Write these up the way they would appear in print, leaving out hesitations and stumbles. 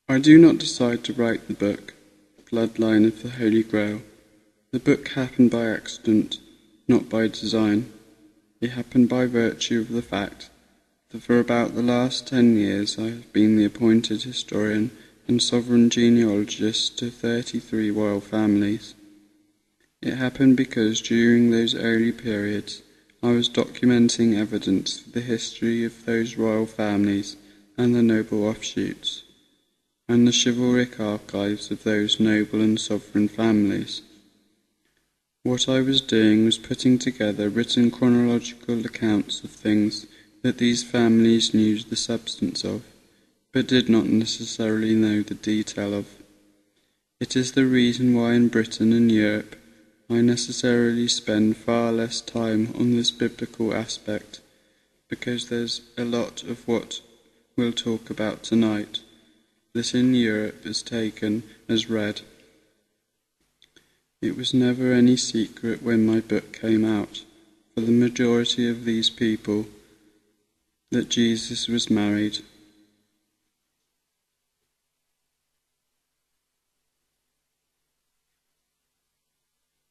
I do not decide to write the book, Bloodline of the Holy Grail. The book happened by accident, not by design. It happened by virtue of the fact that for about the last 10 years I have been the appointed historian and sovereign genealogist to 33 royal families. It happened because during those early periods I was documenting evidence for the history of those royal families and the noble offshoots, and the chivalric archives of those noble and sovereign families. What I was doing was putting together written chronological accounts of things that these families knew the substance of, but did not necessarily know the detail of. It is the reason why in Britain and Europe I necessarily spend far less time on this biblical aspect, because there's a lot of what we'll talk about tonight that in Europe is taken as read. It was never any secret when my book came out, for the majority of these people, that Jesus was married.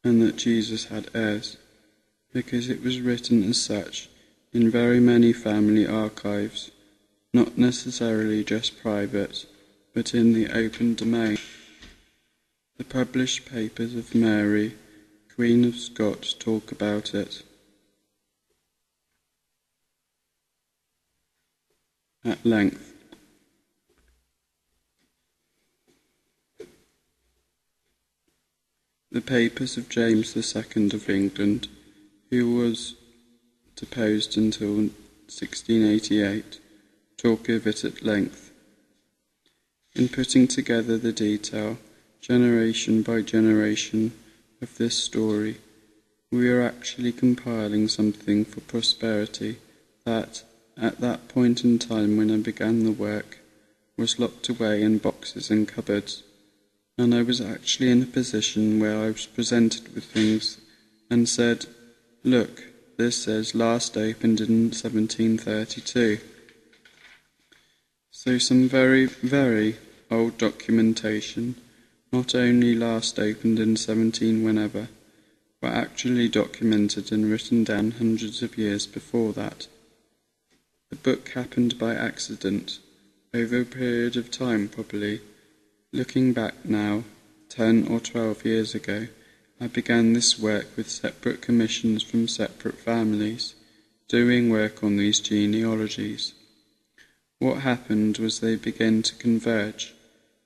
And that Jesus had heirs, because it was written as such in very many family archives, not necessarily just private, but in the open domain. The published papers of Mary, Queen of Scots, talk about it. At length. The papers of James II of England, who was deposed until 1688, talk of it at length. In putting together the detail, generation by generation, of this story, we are actually compiling something for posterity that, at that point in time when I began the work, was locked away in boxes and cupboards, and I was actually in a position where I was presented with things and said, "Look, this says last opened in 1732. So some very, very old documentation, not only last opened in 17 whenever, but actually documented and written down hundreds of years before that. The book happened by accident, over a period of time probably. Looking back now, 10 or 12 years ago, I began this work with separate commissions from separate families, doing work on these genealogies. What happened was they began to converge.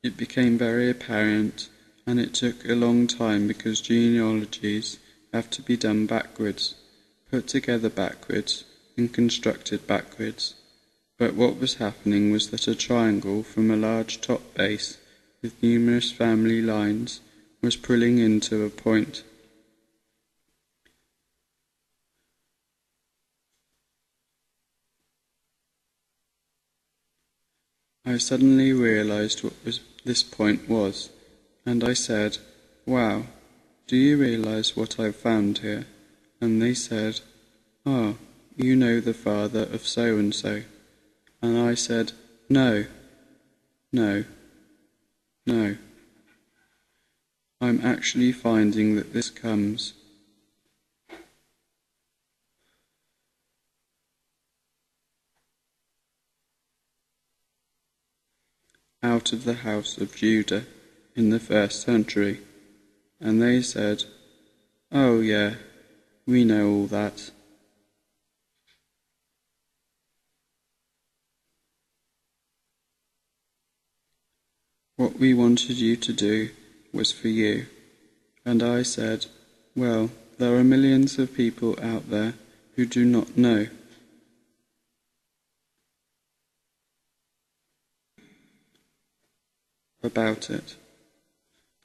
It became very apparent, and it took a long time because genealogies have to be done backwards, put together backwards, and constructed backwards. But what was happening was that a triangle from a large top base with numerous family lines was pulling into a point. I suddenly realized what this point was, and I said, "Wow, do you realize what I've found here?" And they said, "Ah, you know the father of so-and-so." And I said, No. I'm actually finding that this comes out of the house of Judah in the 1st century. And they said, "Oh yeah, we know all that." What we wanted you to do was for you. And I said, well, there are millions of people out there who do not know. About it.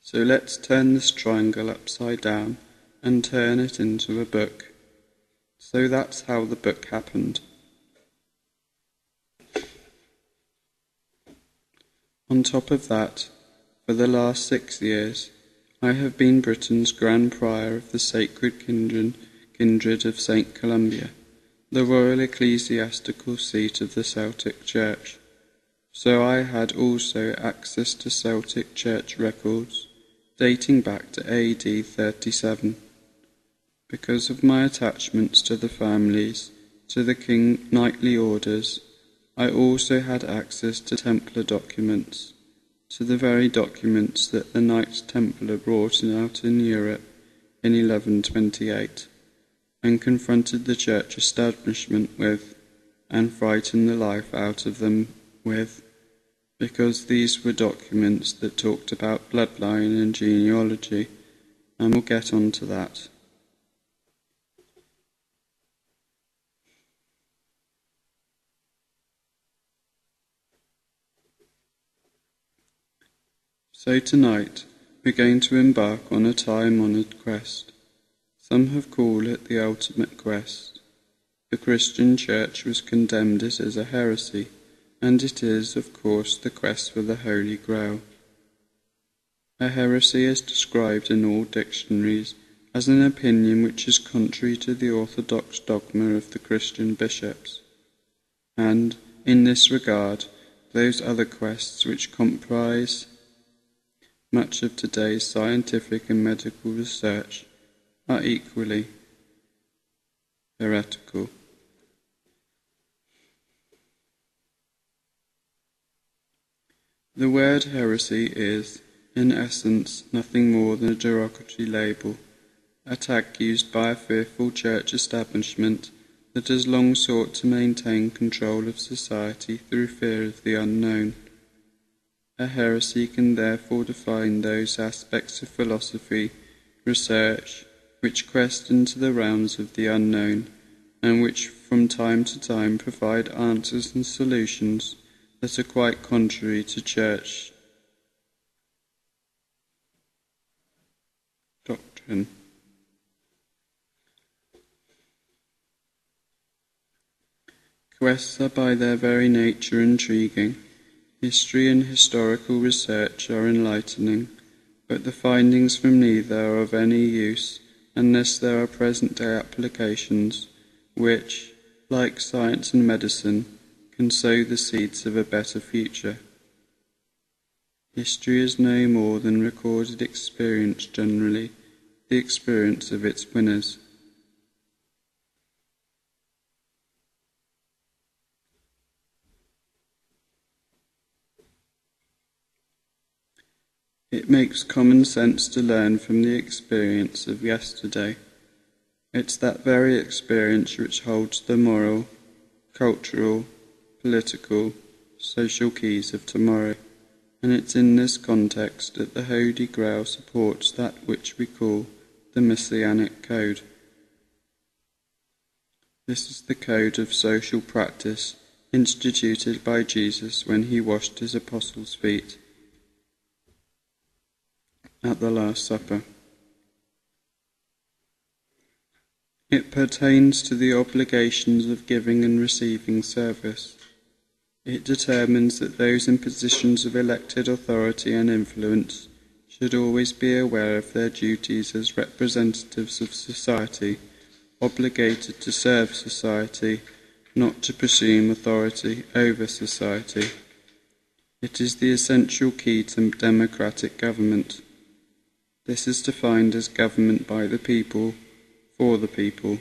So let's turn this triangle upside down and turn it into a book. So that's how the book happened. On top of that, for the last 6 years, I have been Britain's Grand Prior of the Sacred Kindred of St. Columbia, the royal ecclesiastical seat of the Celtic Church. So I had also access to Celtic church records dating back to AD 37. Because of my attachments to the families, to the knightly orders, I also had access to Templar documents, to the very documents that the Knights Templar brought out in Europe in 1128, and confronted the church establishment with, and frightened the life out of them with, because these were documents that talked about bloodline and genealogy, and we'll get on to that. So tonight we're going to embark on a time-honoured quest. Some have called it the ultimate quest. The Christian Church was condemned it as a heresy, and it is, of course, the quest for the Holy Grail. A heresy is described in all dictionaries as an opinion which is contrary to the orthodox dogma of the Christian bishops, and, in this regard, those other quests which comprise much of today's scientific and medical research are equally heretical. The word heresy is, in essence, nothing more than a derogatory label, a tag used by a fearful church establishment that has long sought to maintain control of society through fear of the unknown. A heresy can therefore define those aspects of philosophy, research, which quest into the realms of the unknown, and which from time to time provide answers and solutions that are quite contrary to church doctrine. Quests are by their very nature intriguing. History and historical research are enlightening, but the findings from neither are of any use unless there are present-day applications which, like science and medicine, can sow the seeds of a better future. History is no more than recorded experience generally, the experience of its winners. It makes common sense to learn from the experience of yesterday. It's that very experience which holds the moral, cultural, political, social keys of tomorrow, and it's in this context that the Holy Grail supports that which we call the Messianic Code. This is the code of social practice instituted by Jesus when he washed his apostles' feet at the Last Supper. It pertains to the obligations of giving and receiving service. It determines that those in positions of elected authority and influence should always be aware of their duties as representatives of society, obligated to serve society, not to presume authority over society. It is the essential key to democratic government. This is defined as government by the people, for the people,